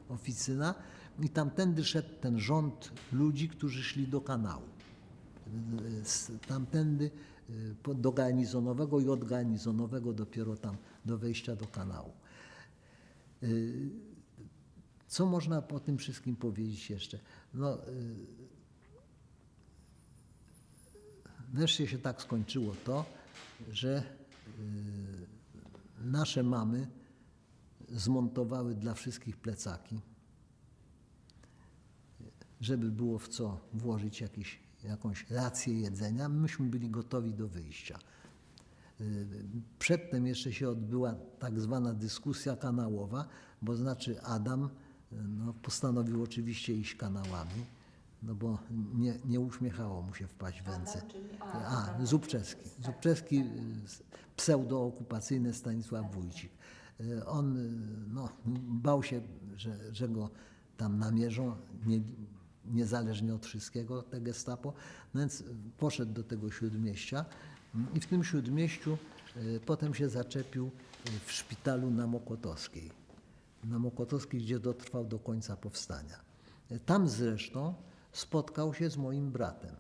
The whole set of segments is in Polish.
oficyna i tamtędy szedł ten rząd ludzi, którzy szli do kanału. Tamtędy do garnizonowego i od garnizonowego dopiero tam do wejścia do kanału. Co można po tym wszystkim powiedzieć jeszcze? No, wreszcie się tak skończyło to, że nasze mamy zmontowały dla wszystkich plecaki, żeby było w co włożyć jakąś rację jedzenia. Myśmy byli gotowi do wyjścia. Przedtem jeszcze się odbyła tak zwana dyskusja kanałowa, bo znaczy Adam postanowił oczywiście iść kanałami, no bo nie uśmiechało mu się wpaść w ręce. Zubczewski. Zubczewski, pseudookupacyjny Stanisław Wójcik. On bał się, że go tam namierzą, niezależnie od wszystkiego, te gestapo, no więc poszedł do tego Śródmieścia i w tym Śródmieściu potem się zaczepił w szpitalu na Mokotowskiej. Na Mokotowskiej, gdzie dotrwał do końca powstania. Tam zresztą spotkał się z moim bratem,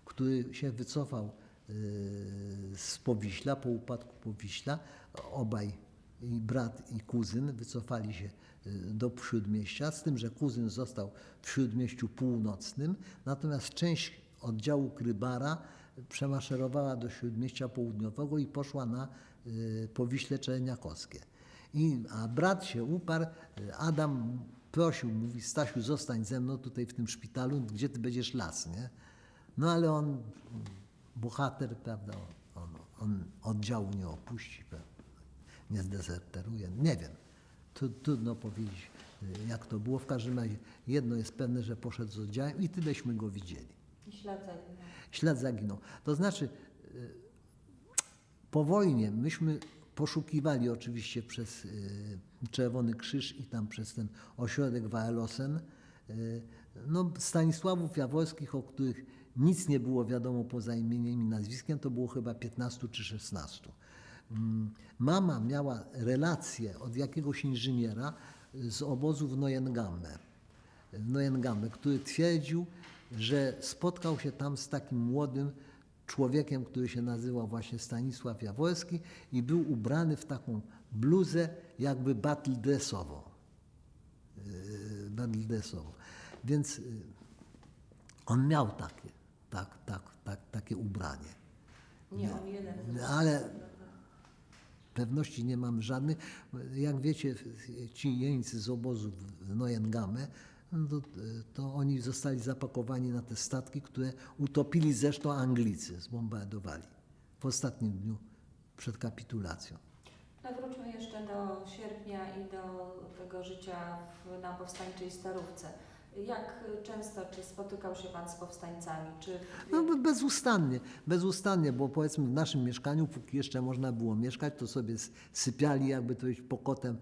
który się wycofał z Powiśla, po upadku Powiśla. Obaj, i brat, i kuzyn, wycofali się do Śródmieścia, z tym, że kuzyn został w Śródmieściu Północnym, natomiast część oddziału Krybara przemaszerowała do Śródmieścia Południowego i poszła na Powiśle Czerniakowskie. A brat się uparł, Adam prosił, mówi: Stasiu, zostań ze mną tutaj w tym szpitalu, gdzie ty będziesz las, nie? No ale on, bohater, prawda, on oddziału nie opuści, prawda, nie zdezerteruje, nie wiem. Trudno powiedzieć, jak to było. W każdym razie jedno jest pewne, że poszedł z oddziałem i tyleśmy go widzieli. I ślad zaginął. Ślad zaginął. To znaczy, po wojnie myśmy poszukiwali oczywiście przez Czerwony Krzyż i tam przez ten ośrodek Waelosen Stanisławów Jaworskich, o których nic nie było wiadomo poza imieniem i nazwiskiem, to było chyba 15 czy 16. Mama miała relację od jakiegoś inżyniera z obozu w Neuengamme, który twierdził, że spotkał się tam z takim młodym człowiekiem, który się nazywał właśnie Stanisław Jaworski i był ubrany w taką bluzę jakby battle dressową. Więc on miał takie ubranie. Nie on jeden. Ale pewności nie mam żadnych. Jak wiecie, ci jeńcy z obozu w Neuengamme, to oni zostali zapakowani na te statki, które utopili zresztą Anglicy, zbombardowali w ostatnim dniu przed kapitulacją. No wróćmy jeszcze do sierpnia i do tego życia na powstańczej Starówce. Jak często, czy spotykał się Pan z powstańcami? No bezustannie, bo powiedzmy w naszym mieszkaniu, póki jeszcze można było mieszkać, to sobie sypiali jakby to jest pokotem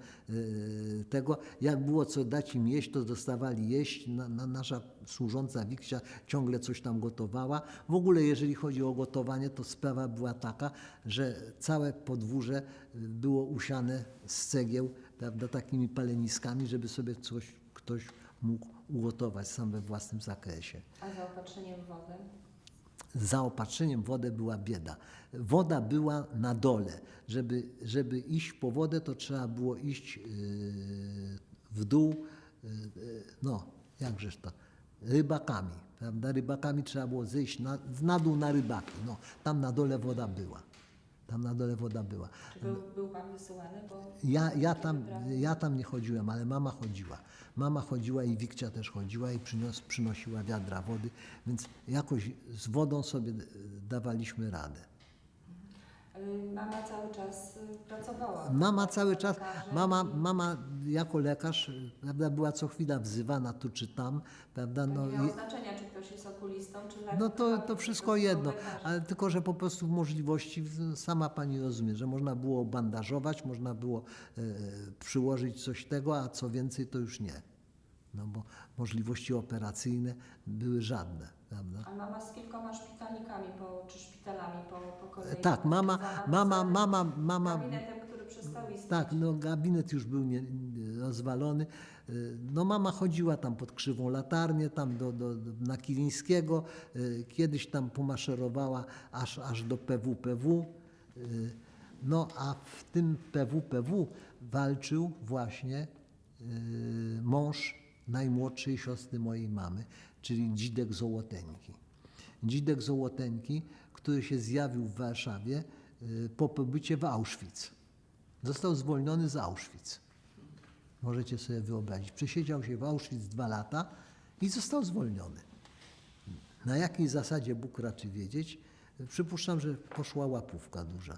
tego. Jak było co dać im jeść, to dostawali jeść. Nasza służąca Wiksia ciągle coś tam gotowała. W ogóle jeżeli chodzi o gotowanie, to sprawa była taka, że całe podwórze było usiane z cegieł, prawda, takimi paleniskami, żeby sobie ktoś mógł ugotować sam we własnym zakresie. A zaopatrzeniem w wodę? Z zaopatrzeniem w wodę była bieda. Woda była na dole. Żeby iść po wodę, to trzeba było iść w dół, jakżeż to, rybakami, prawda? Rybakami trzeba było zejść na dół na rybaki. Tam na dole woda była. Czy był Pan wysyłany? Bo Ja tam nie chodziłem, ale mama chodziła. Mama chodziła i Wikcia też chodziła i przynosiła wiadra wody, więc jakoś z wodą sobie dawaliśmy radę. Mama cały czas pracowała. Mama jako lekarz, prawda, była co chwila wzywana tu czy tam, prawda. To nie miało znaczenia, czy ktoś jest okulistą, czy lekarz. No to wszystko jedno, ale tylko, że po prostu możliwości, sama pani rozumie, że można było bandażować, można było przyłożyć coś tego, a co więcej to już nie. No bo możliwości operacyjne były żadne, prawda? A mama z kilkoma szpitalnikami, czy szpitalami po kolei? Tak, mama. Gabinetem, który przestał istnieć. Tak, no gabinet już był rozwalony. No mama chodziła tam pod Krzywą Latarnię, tam na Kilińskiego. Kiedyś tam pomaszerowała aż do PWPW. No a w tym PWPW walczył właśnie mąż najmłodszej siostry mojej mamy, czyli Dzidek Zołoteńki. Dzidek Zołoteńki, który się zjawił w Warszawie po pobycie w Auschwitz. Został zwolniony z Auschwitz. Możecie sobie wyobrazić. Przesiedział się w Auschwitz 2 lata i został zwolniony. Na jakiej zasadzie Bóg raczy wiedzieć? Przypuszczam, że poszła łapówka duża.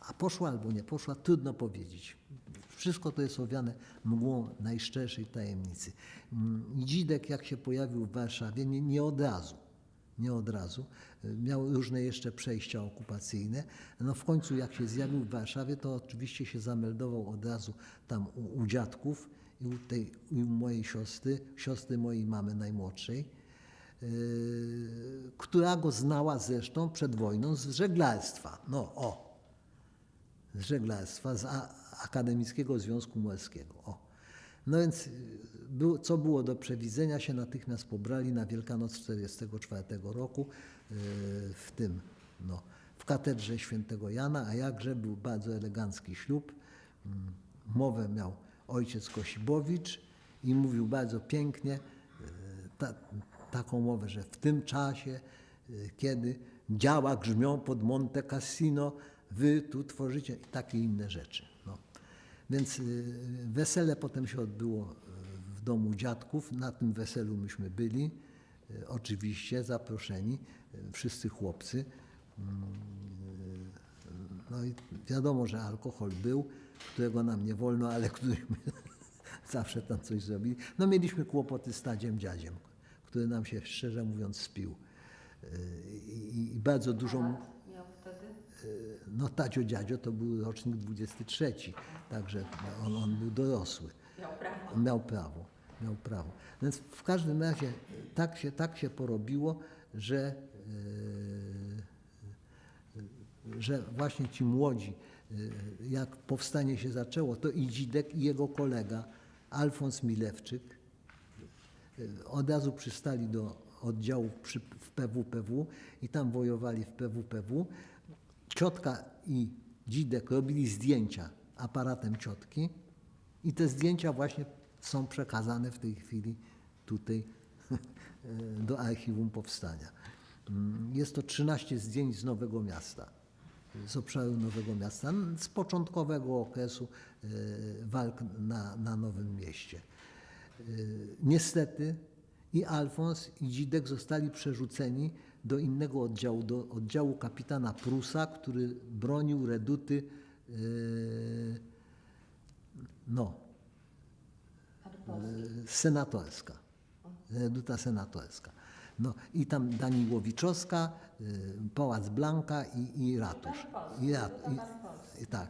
A poszła albo nie poszła, trudno powiedzieć. Wszystko to jest owiane mgłą najszczerszej tajemnicy. Dzidek, jak się pojawił w Warszawie, nie od razu. Miał różne jeszcze przejścia okupacyjne. No w końcu jak się zjawił w Warszawie, to oczywiście się zameldował od razu tam u dziadków i u mojej siostry mojej mamy najmłodszej, która go znała zresztą przed wojną z żeglarstwa. Z żeglarstwa, z Akademickiego Związku Morskiego. No więc co było do przewidzenia, się natychmiast pobrali na Wielkanoc 1944 roku w katedrze świętego Jana, a jakże był bardzo elegancki ślub. Mowę miał ojciec Kosibowicz i mówił bardzo pięknie taką mowę, że w tym czasie, kiedy działa grzmią pod Monte Cassino, wy tu tworzycie i takie inne rzeczy. Więc wesele potem się odbyło w domu dziadków. Na tym weselu myśmy byli, oczywiście zaproszeni, wszyscy chłopcy. No i wiadomo, że alkohol był, którego nam nie wolno, ale któryśmy zawsze tam coś zrobili. No mieliśmy kłopoty z tadziem dziadziem, który nam się, szczerze mówiąc, spił. I bardzo dużo... Miał wtedy? No Tadzio Dziadzio to był rocznik 23, także on był dorosły. Miał prawo. Więc w każdym razie tak się porobiło, że właśnie ci młodzi, jak powstanie się zaczęło, to i Dzidek, i jego kolega Alfons Milewczyk od razu przystali do oddziału w PWPW i tam wojowali w PWPW. Ciotka i Dzidek robili zdjęcia aparatem ciotki i te zdjęcia właśnie są przekazane w tej chwili tutaj do Archiwum Powstania. Jest to 13 zdjęć z Nowego Miasta, z obszaru Nowego Miasta, z początkowego okresu walk na Nowym Mieście. Niestety i Alfons, i Dzidek zostali przerzuceni do innego oddziału, do oddziału kapitana Prusa, który bronił reduty senatorska. Reduta senatorska. No i tam Daniłowiczowska, Pałac Blanka i ratusz. Tak.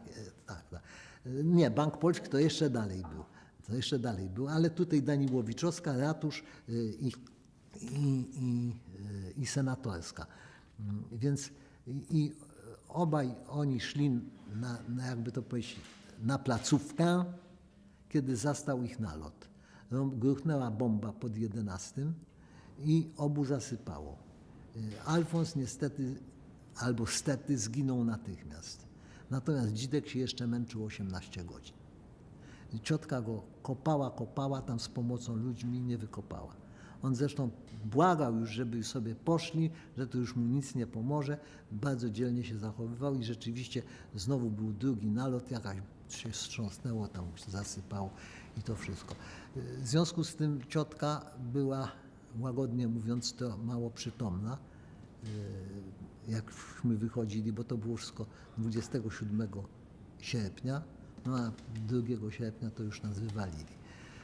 Nie, Bank Polski to jeszcze dalej był. Ale tutaj Daniłowiczowska, ratusz i senatorska. Więc i obaj oni szli jakby to powiedzieć, na placówkę, kiedy zastał ich nalot. Gruchnęła bomba pod 11 i obu zasypało. Alfons niestety albo stety zginął natychmiast. Natomiast Dzidek się jeszcze męczył 18 godzin. Ciotka go kopała tam z pomocą ludźmi, nie wykopała. On zresztą błagał już, żeby sobie poszli, że to już mu nic nie pomoże. Bardzo dzielnie się zachowywał i rzeczywiście znowu był drugi nalot, jakaś się wstrząsnęło, tam się zasypało i to wszystko. W związku z tym ciotka była, łagodnie mówiąc, to mało przytomna. Jakśmy wychodzili, bo to było wszystko 27 sierpnia, no a 2 sierpnia to już nas wywalili.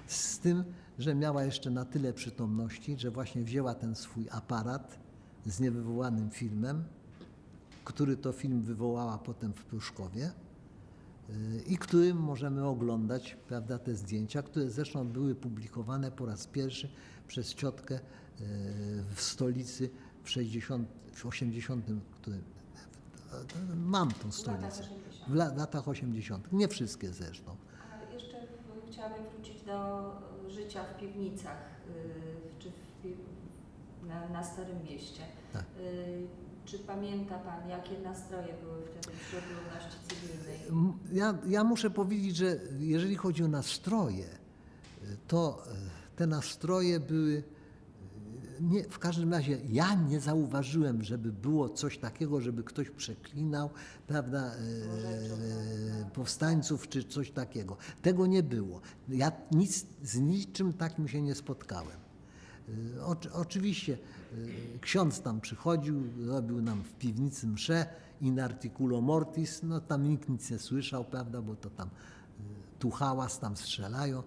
Z tym, że miała jeszcze na tyle przytomności, że właśnie wzięła ten swój aparat z niewywołanym filmem, który to film wywołała potem w Pruszkowie i którym możemy oglądać, prawda, te zdjęcia, które zresztą były publikowane po raz pierwszy przez ciotkę w stolicy w 80, którym mam tą stolicę. 80. w latach 80. Nie wszystkie zresztą. A jeszcze chciałabym wrócić do życia w piwnicach, czy na Starym Mieście. Tak. Czy pamięta Pan, jakie nastroje były wtedy wśród ludności cywilnej? Ja muszę powiedzieć, że jeżeli chodzi o nastroje, to te nastroje były, nie, w każdym razie ja nie zauważyłem, żeby było coś takiego, żeby ktoś przeklinał, prawda, powstańców czy coś takiego. Tego nie było. Ja z niczym takim się nie spotkałem. Oczywiście ksiądz tam przychodził, robił nam w piwnicy mszę in articulo mortis, no tam nikt nic nie słyszał, prawda, bo to tam tu hałas, tam strzelają,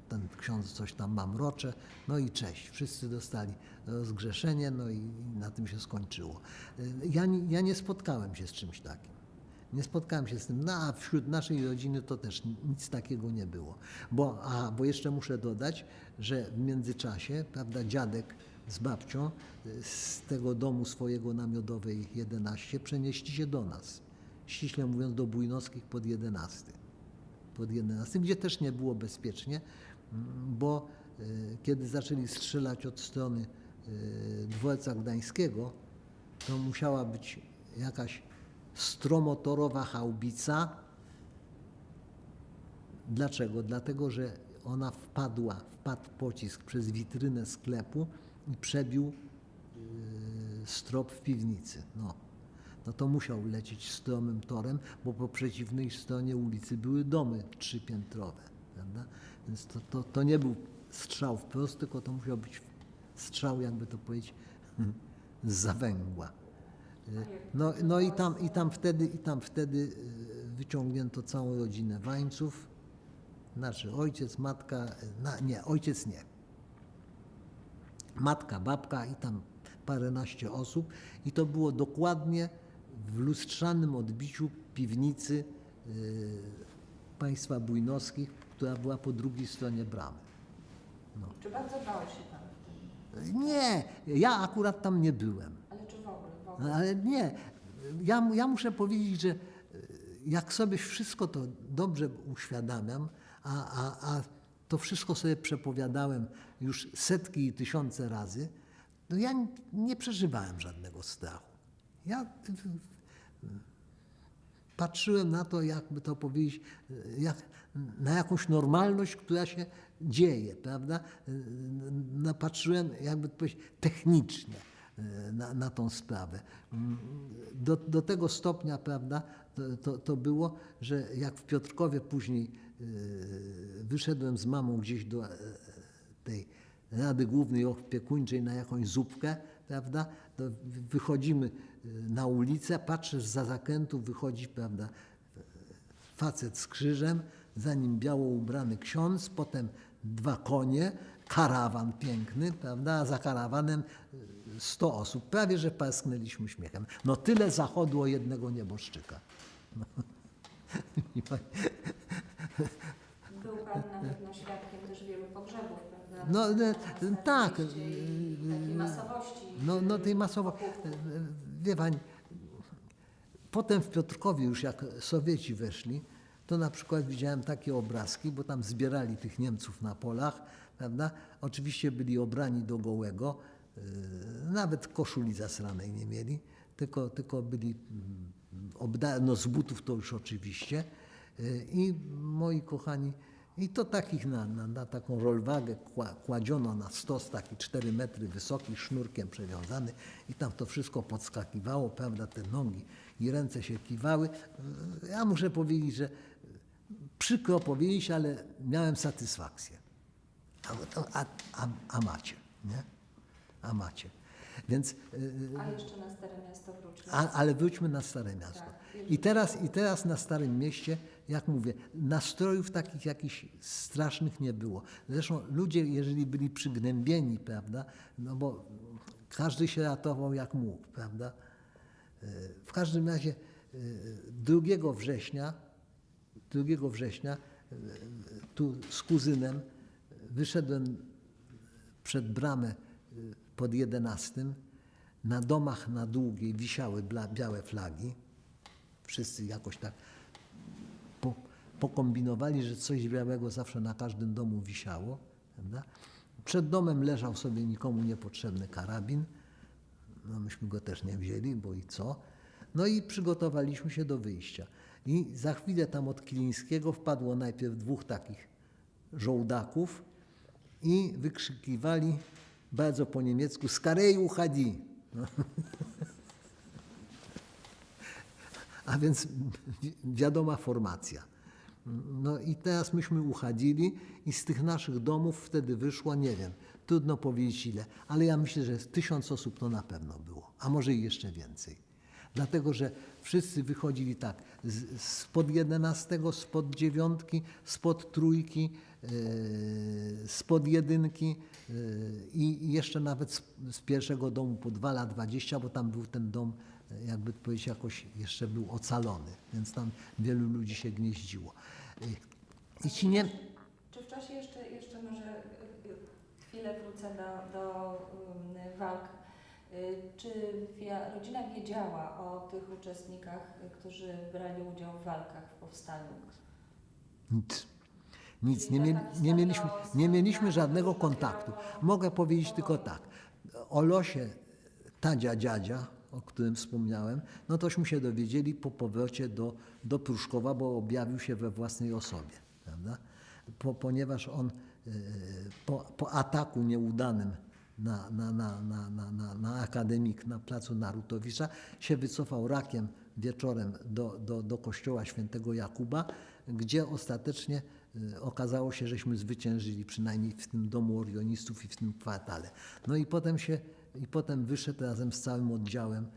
ten ksiądz coś tam mamrocze, no i cześć, wszyscy dostali rozgrzeszenie, no i na tym się skończyło. Ja nie spotkałem się z czymś takim. Nie spotkałem się z tym, no a wśród naszej rodziny to też nic takiego nie było. Bo jeszcze muszę dodać, że w międzyczasie, prawda, dziadek z babcią z tego domu swojego na Miodowej 11 przenieśli się do nas. Ściśle mówiąc do Bujnowskich pod 11. Gdzie też nie było bezpiecznie, bo kiedy zaczęli strzelać od strony dworca gdańskiego, to musiała być jakaś stromotorowa haubica. Dlaczego? Dlatego, że ona wpadł pocisk przez witrynę sklepu i przebił strop w piwnicy. No to musiał lecieć stromym torem, bo po przeciwnej stronie ulicy były domy trzypiętrowe, prawda? Więc to nie był strzał wprost, tylko to musiał być strzał, jakby to powiedzieć, z zawęgła. No i tam wtedy wyciągnięto całą rodzinę Wańców, znaczy ojciec, matka, ojciec nie. Matka, babka i tam paręnaście osób i to było dokładnie w lustrzanym odbiciu piwnicy państwa Bujnowskich, która była po drugiej stronie bramy. Czy bardzo bał się Pan w tym? Nie, ja akurat tam nie byłem. Ale czy w ogóle? Ale nie, ja muszę powiedzieć, że jak sobie wszystko to dobrze uświadamiam, a to wszystko sobie przepowiadałem już setki i tysiące razy, to ja nie przeżywałem żadnego strachu. Ja patrzyłem na to, jakby to powiedzieć, na jakąś normalność, która się dzieje, prawda? Patrzyłem, jakby to powiedzieć, technicznie na tą sprawę. Do tego stopnia, prawda, to było, że jak w Piotrkowie później wyszedłem z mamą gdzieś do tej Rady Głównej Opiekuńczej na jakąś zupkę, prawda, to wychodzimy na ulicę, patrzę, zza zakrętu wychodzi, prawda, facet z krzyżem, za nim biało ubrany ksiądz, potem 2 konie, karawan piękny, prawda, a za karawanem 100 osób. Prawie że parsknęliśmy śmiechem. No tyle zachodu o jednego nieboszczyka. No. Był Pan na pewno świadkiem też wielu pogrzebów, prawda? No tak. Takiej masowości. No tej masowości. Wie Pani, potem w Piotrkowie już jak Sowieci weszli, to na przykład widziałem takie obrazki, bo tam zbierali tych Niemców na polach, prawda? Oczywiście byli obrani do gołego, nawet koszuli zasranej nie mieli, tylko byli no z butów to już oczywiście. I moi kochani, i to takich na taką rolwagę kładziono na stos, taki 4 metry wysoki, sznurkiem przewiązany i tam to wszystko podskakiwało, prawda, te nogi i ręce się kiwały. Ja muszę powiedzieć, że przykro powiedzieć, ale miałem satysfakcję. A macie, nie? A macie. Więc, A jeszcze na Stare Miasto wróćmy. ale wróćmy na Stare Miasto. Tak. I teraz na Starym Mieście, jak mówię, nastrojów takich jakichś strasznych nie było. Zresztą ludzie, jeżeli byli przygnębieni, prawda, no bo każdy się ratował jak mógł, prawda. W każdym razie 2 września tu z kuzynem wyszedłem przed bramę pod 11. Na domach na Długiej wisiały białe flagi. Wszyscy jakoś tak pokombinowali, że coś białego zawsze na każdym domu wisiało. Prawda? Przed domem leżał sobie nikomu niepotrzebny karabin. No myśmy go też nie wzięli, bo i co. No i przygotowaliśmy się do wyjścia. I za chwilę tam od Kilińskiego wpadło najpierw 2 takich żołdaków i wykrzykiwali bardzo po niemiecku "Skarej uchodzi". No. A więc wiadoma formacja. No i teraz myśmy uchodzili i z tych naszych domów wtedy wyszło, nie wiem, trudno powiedzieć ile, ale ja myślę, że 1000 osób to na pewno było, a może i jeszcze więcej. Dlatego, że wszyscy wychodzili tak, spod 11, spod 9, spod 3, spod 1 i jeszcze nawet z pierwszego domu po 2 lat 20, bo tam był ten dom, jakby powiedzieć, jakoś jeszcze był ocalony, więc tam wielu ludzi się gnieździło. I ci nie... Czy w czasie jeszcze może chwilę wrócę do walk. Czy rodzina wiedziała o tych uczestnikach, którzy brali udział w walkach w powstaniu? Nic. Nie mieliśmy żadnego kontaktu. Mogę powiedzieć tylko tak. O losie Tadzia dziadzia, o którym wspomniałem, no tośmy się dowiedzieli po powrocie do Pruszkowa, bo objawił się we własnej osobie. Prawda? Ponieważ on po ataku nieudanym na akademik na placu Narutowicza się wycofał rakiem wieczorem do kościoła świętego Jakuba, gdzie ostatecznie okazało się, żeśmy zwyciężyli, przynajmniej w tym domu orionistów i w tym kwartale. No i potem wyszedł razem z całym oddziałem,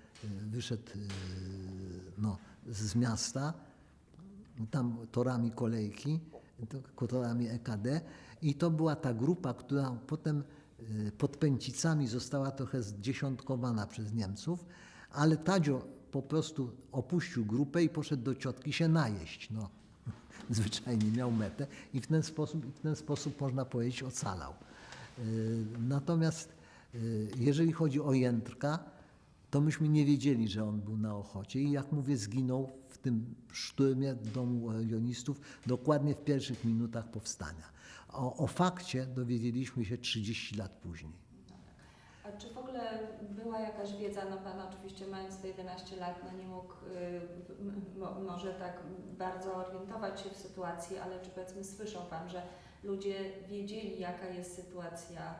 wyszedł z miasta, tam torami kolejki, torami EKD i to była ta grupa, która potem pod Pęcicami została trochę zdziesiątkowana przez Niemców, ale Tadzio po prostu opuścił grupę i poszedł do ciotki się najeść. No, zwyczajnie miał metę i w ten sposób można powiedzieć ocalał. Natomiast jeżeli chodzi o Jędrka, to myśmy nie wiedzieli, że on był na Ochocie i jak mówię, zginął w tym szturmie domu orionistów dokładnie w pierwszych minutach powstania. O fakcie dowiedzieliśmy się 30 lat później. A czy w ogóle była jakaś wiedza, no Pan oczywiście mając te 11 lat, no nie mógł może tak bardzo orientować się w sytuacji, ale czy powiedzmy słyszał Pan, że ludzie wiedzieli, jaka jest sytuacja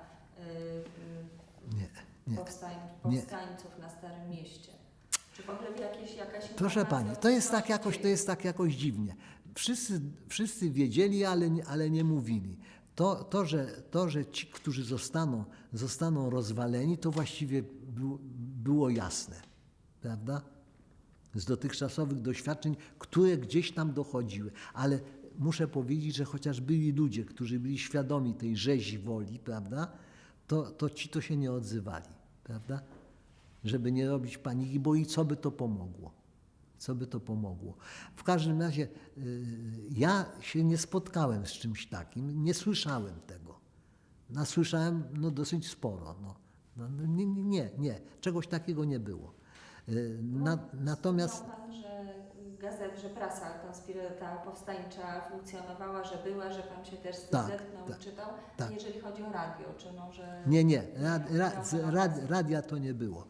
powstańców na Starym Mieście? Czy w ogóle jakaś Proszę Pani, to jest tak jakoś dziwnie. Wszyscy wiedzieli, ale nie mówili. To, że ci, którzy zostaną rozwaleni, to właściwie było jasne, prawda? Z dotychczasowych doświadczeń, które gdzieś tam dochodziły. Ale muszę powiedzieć, że chociaż byli ludzie, którzy byli świadomi tej rzezi woli, prawda, to ci to się nie odzywali, prawda? Żeby nie robić paniki, bo i co by to pomogło? Co by to pomogło? W każdym razie ja się nie spotkałem z czymś takim, nie słyszałem tego. Słyszałem dosyć sporo. Nie, czegoś takiego nie było. Natomiast... Słyszał Pan, że prasa ta powstańcza funkcjonowała, że była, że Pan się też z tym zetknął i czytał. Tak. Jeżeli chodzi o radio, czy może... Nie, radia to nie było.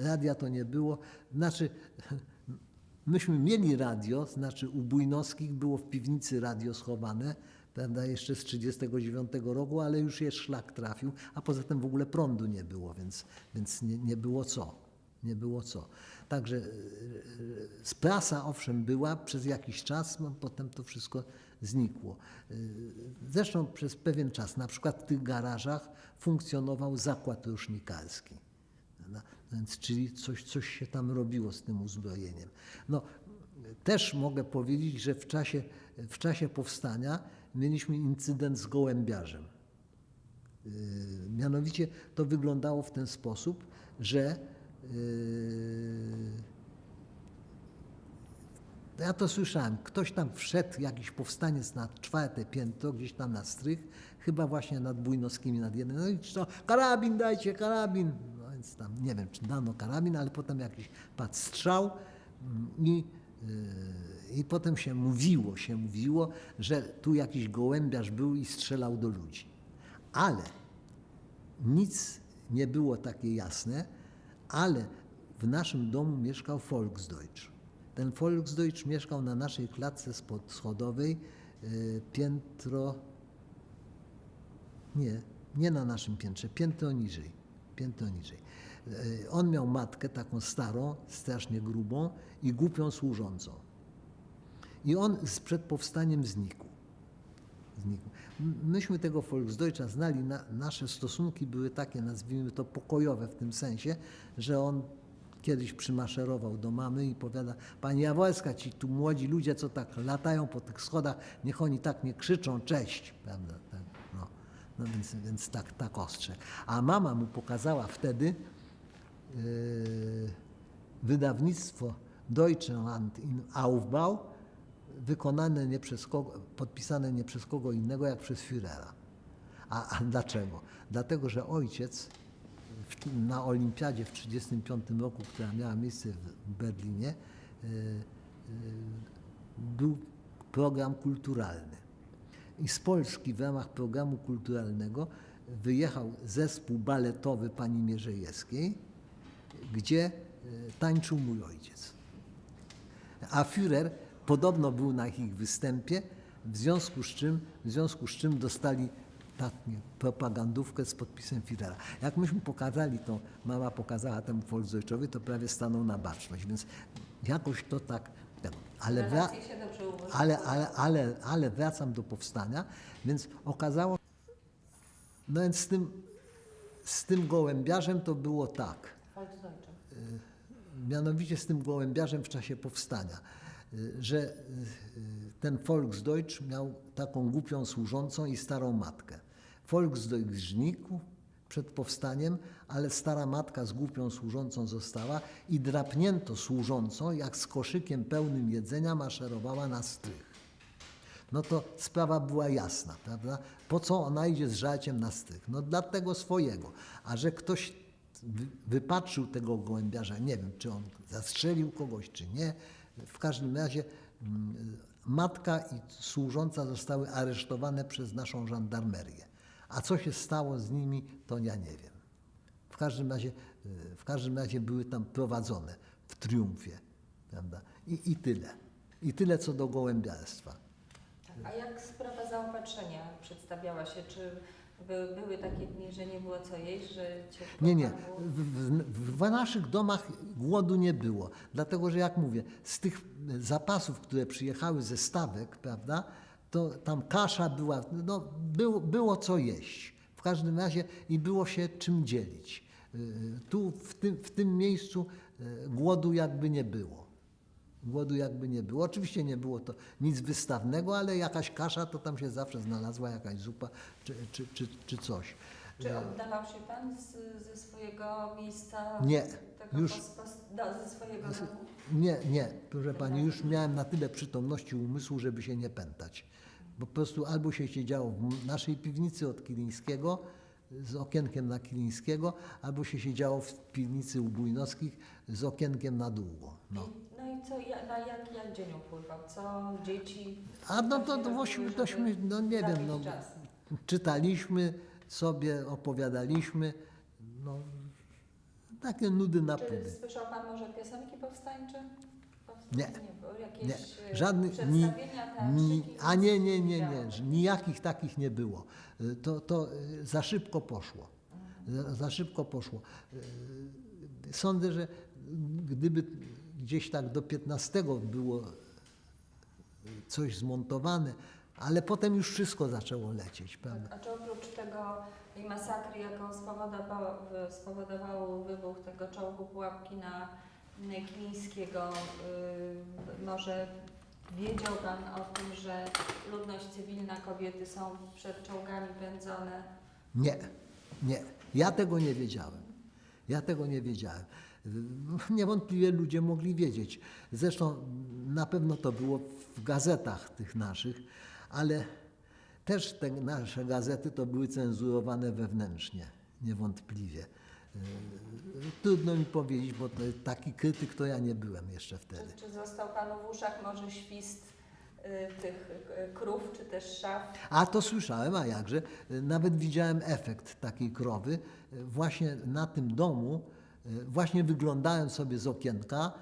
Radia to nie było. Znaczy, myśmy mieli radio, znaczy u Bujnowskich było w piwnicy radio schowane, prawda, jeszcze z 1939 roku, ale już je szlak trafił, a poza tym w ogóle prądu nie było, więc nie było co. Nie było co. Także prasa owszem była przez jakiś czas, potem to wszystko znikło. Zresztą przez pewien czas, na przykład w tych garażach funkcjonował zakład rusznikarski. Więc, czyli coś się tam robiło z tym uzbrojeniem. Też mogę powiedzieć, że w czasie powstania mieliśmy incydent z gołębiarzem. Mianowicie to wyglądało w ten sposób, że ja to słyszałem, ktoś tam wszedł, jakiś powstaniec na 4. piętro, gdzieś tam na strych, chyba właśnie nad Bujnowskimi, nad jednym, no i co, karabin dajcie, karabin. No więc tam, nie wiem, czy dano karabin, ale potem jakiś padł strzał i I potem się mówiło, że tu jakiś gołębiarz był i strzelał do ludzi. Ale nic nie było takie jasne, ale w naszym domu mieszkał Volksdeutsch. Ten Volksdeutsch mieszkał na naszej klatce schodowej, piętro, nie na naszym piętrze, piętro niżej. On miał matkę taką starą, strasznie grubą i głupią służącą. I on przed powstaniem znikł. Myśmy tego Volksdeutscha znali, nasze stosunki były takie, nazwijmy to, pokojowe w tym sensie, że on kiedyś przymaszerował do mamy i powiada: pani Jaworska, ci tu młodzi ludzie, co tak latają po tych schodach, niech oni tak nie krzyczą, cześć, prawda? Tak, no więc tak ostrzegł. A mama mu pokazała wtedy wydawnictwo Deutschland im Aufbau, wykonane nie przez kogo, podpisane nie przez kogo innego, jak przez Führera. A dlaczego? Dlatego, że ojciec na olimpiadzie w 1935 roku, która miała miejsce w Berlinie, był program kulturalny. I z Polski w ramach programu kulturalnego wyjechał zespół baletowy pani Mierzejewskiej, gdzie tańczył mój ojciec. A Führer podobno był na ich występie, w związku z czym dostali taką propagandówkę z podpisem Führera. Jak myśmy pokazali to, mama pokazała temu Volksdeutskowi, to prawie stanął na baczność, więc jakoś to tak. Ale wracam do powstania, więc okazało się, no więc z tym gołębiarzem to było tak. Mianowicie z tym gołębiarzem w czasie powstania, że ten Volksdeutsch miał taką głupią służącą i starą matkę. Volksdeutsch znikł przed powstaniem, ale stara matka z głupią służącą została i drapnięto służącą, jak z koszykiem pełnym jedzenia maszerowała na strych. No to sprawa była jasna, prawda? Po co ona idzie z żarciem na strych? No dla tego swojego. A że ktoś wypatrzył tego gołębiarza, nie wiem, czy on zastrzelił kogoś, czy nie. W każdym razie matka i służąca zostały aresztowane przez naszą żandarmerię. A co się stało z nimi, to ja nie wiem. W każdym razie były tam prowadzone w triumfie, prawda? I tyle. I tyle co do gołębiarstwa. A jak sprawa zaopatrzenia przedstawiała się? Czy były takie dni, że nie było co jeść, że ciepło? Nie. W naszych domach głodu nie było. Dlatego, że jak mówię, z tych zapasów, które przyjechały ze stawek, prawda, to tam kasza była, no było co jeść. W każdym razie i było się czym dzielić. Tu w tym miejscu głodu jakby nie było. Oczywiście nie było to nic wystawnego, ale jakaś kasza to tam się zawsze znalazła, jakaś zupa czy coś. Czy oddawał się pan ze swojego miejsca? Nie, ze swojego domu? Nie, proszę pani, już miałem na tyle przytomności umysłu, żeby się nie pętać. Po prostu albo się siedziało w naszej piwnicy od Kilińskiego, z okienkiem na Kilińskiego, albo się siedziało w piwnicy u Bujnowskich z okienkiem na długo. No i co, jak dzień upływał? Co dzieci? Tośmy, no nie wiem, no, czytaliśmy sobie, opowiadaliśmy, no takie nudy na pudy. Czy słyszał pan może piosenki powstańcze? Nie. Było jakieś Nie, żadnych, przedstawienia, nie, nijakich takich nie było. To za szybko poszło. Sądzę, że gdyby gdzieś tak do 15 było coś zmontowane, ale potem już wszystko zaczęło lecieć, prawda? A czy oprócz tej masakry, jaką spowodował wybuch tego czołgu Pułapki na Kilińskiego, może wiedział pan o tym, że ludność cywilna, kobiety są przed czołgami pędzone? Nie. Ja tego nie wiedziałem. Niewątpliwie ludzie mogli wiedzieć. Zresztą na pewno to było w gazetach tych naszych, ale też te nasze gazety to były cenzurowane wewnętrznie, niewątpliwie. Trudno mi powiedzieć, bo taki krytyk to ja nie byłem jeszcze wtedy. Czy został Panu w uszach może świst tych krów, czy też szaf? A to słyszałem, a jakże. Nawet widziałem efekt takiej krowy. Właśnie na tym domu, właśnie wyglądałem sobie z okienka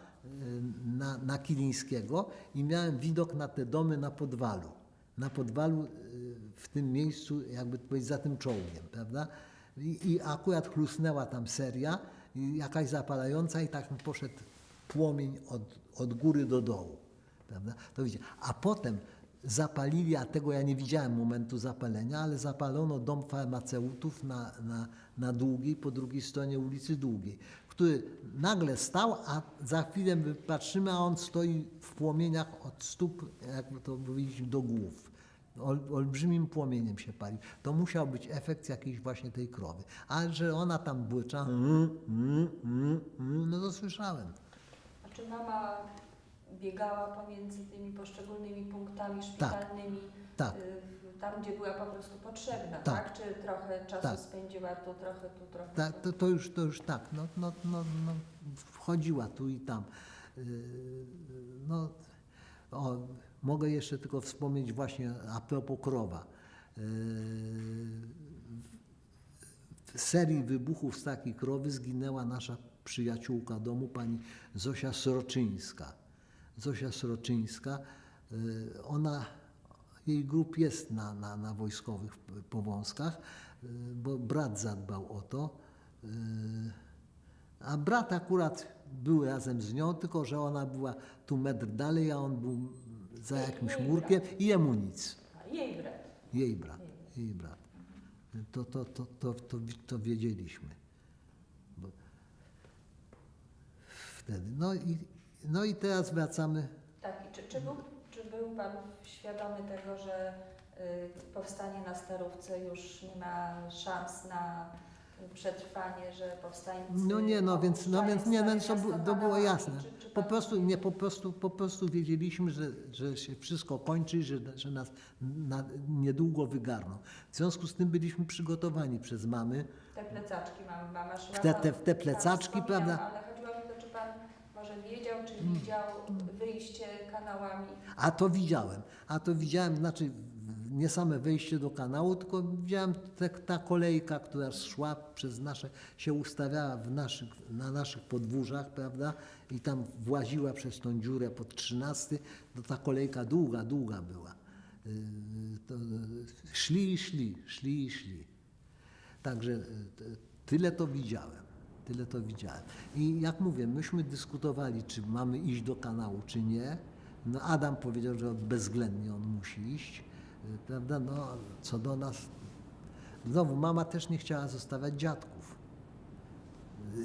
na Kilińskiego i miałem widok na te domy na Podwalu. Na Podwalu, w tym miejscu, jakby to powiedzieć, za tym czołgiem, prawda? I akurat chlusnęła tam seria, jakaś zapalająca i tak poszedł płomień od góry do dołu. Prawda? To widzicie. A potem zapalili, a tego ja nie widziałem momentu zapalenia, ale zapalono dom farmaceutów na Długiej, po drugiej stronie ulicy Długiej, który nagle stał, a za chwilę patrzymy, a on stoi w płomieniach od stóp, jakby to powiedzieć, do głów. Olbrzymim płomieniem się pali. To musiał być efekt jakiejś właśnie tej krowy. A że ona tam błycza, no to słyszałem. A czy mama biegała pomiędzy tymi poszczególnymi punktami szpitalnymi, Tak. Tam, gdzie była po prostu potrzebna, Tak. tak? Czy trochę czasu Tak. spędziła tu, trochę Tak, tu? to już tak, no, wchodziła tu i tam. Mogę jeszcze tylko wspomnieć właśnie a propos krowa. W serii wybuchów z takiej krowy zginęła nasza przyjaciółka domu, pani Zosia Sroczyńska. Zosia Sroczyńska, jej grób jest na wojskowych Powązkach, bo brat zadbał o to. A brat akurat był razem z nią, tylko że ona była tu metr dalej, a on był za jakimś murkiem i jemu nic. A jej brat. Jej brat. To wiedzieliśmy. Bo wtedy. No i teraz wracamy. Tak, i czy był Pan świadomy tego, że powstanie na Starówce już nie ma szans na przetrwanie, że powstańcy... To było jasne. Czy Po pan- prostu, po prostu wiedzieliśmy, że się wszystko kończy, że nas niedługo wygarną. W związku z tym byliśmy przygotowani przez mamy. Te plecaczki mama szła. W te plecaczki, prawda? Ale chodziło mi o to, czy Pan może wiedział, czy widział wyjście kanałami? A to widziałem, znaczy nie same wejście do kanału, tylko widziałem ta kolejka, która szła przez nasze, się ustawiała na naszych podwórzach, prawda? I tam właziła przez tą dziurę pod 13, to ta kolejka długa była. Szli. Także tyle to widziałem. I jak mówię, myśmy dyskutowali, czy mamy iść do kanału, czy nie. No Adam powiedział, że bezwzględnie on musi iść, prawda? No co do nas, znowu mama też nie chciała zostawiać dziadków.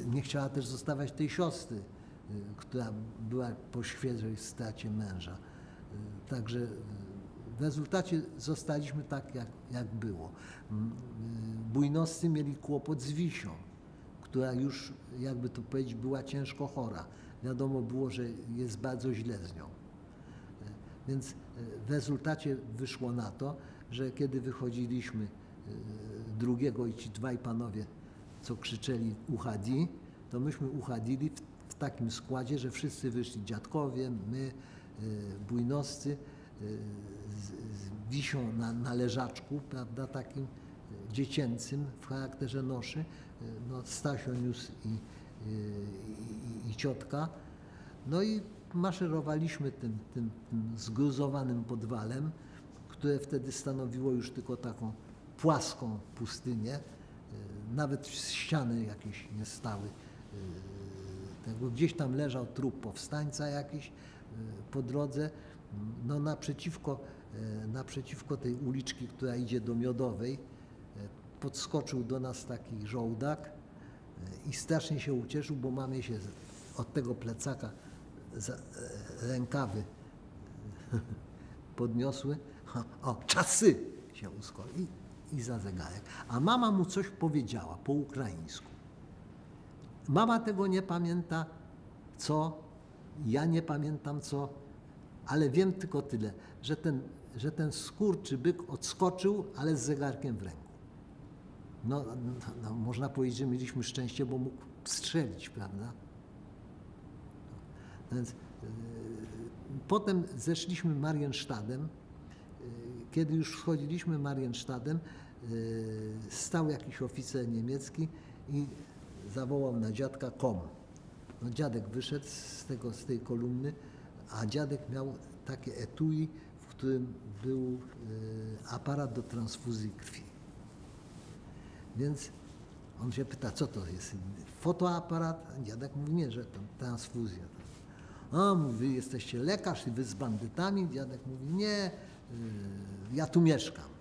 Nie chciała też zostawiać tej siostry, która była po świeżej stracie męża. Także w rezultacie zostaliśmy tak, jak było. Bujnowscy mieli kłopot z Wisią, która już, jakby to powiedzieć, była ciężko chora. Wiadomo było, że jest bardzo źle z nią. Więc w rezultacie wyszło na to, że kiedy wychodziliśmy drugiego i ci dwaj panowie, co krzyczeli uchadzi, to myśmy uchadzili w takim składzie, że wszyscy wyszli, dziadkowie, my, bujnowscy, z Wisią na leżaczku, prawda, takim dziecięcym w charakterze noszy, no Stasio niósł i ciotka. No i maszerowaliśmy tym zgruzowanym podwalem, które wtedy stanowiło już tylko taką płaską pustynię. Nawet ściany jakieś nie stały. Gdzieś tam leżał trup powstańca jakiś po drodze. No naprzeciwko tej uliczki, która idzie do Miodowej, podskoczył do nas taki żołdak i strasznie się ucieszył, bo mamy się od tego plecaka rękawy podniosły. O, czasy się uskoro i za zegarek. A mama mu coś powiedziała po ukraińsku. Mama tego nie pamięta, co, ja nie pamiętam co, ale wiem tylko tyle, że ten skurczybyk odskoczył, ale z zegarkiem w ręku. No, można powiedzieć, że mieliśmy szczęście, bo mógł strzelić, prawda? Więc potem zeszliśmy Marienstadtem. Kiedy już wchodziliśmy Marienstadtem, stał jakiś oficer niemiecki i zawołał na dziadka kom. No, dziadek wyszedł z tej kolumny, a dziadek miał takie etui, w którym był aparat do transfuzji krwi. Więc on się pyta, co to jest? Fotoaparat? A dziadek mówi, nie, że to transfuzja. A mówi, wy jesteście lekarz i wy z bandytami? Dziadek mówi, nie, ja tu mieszkam.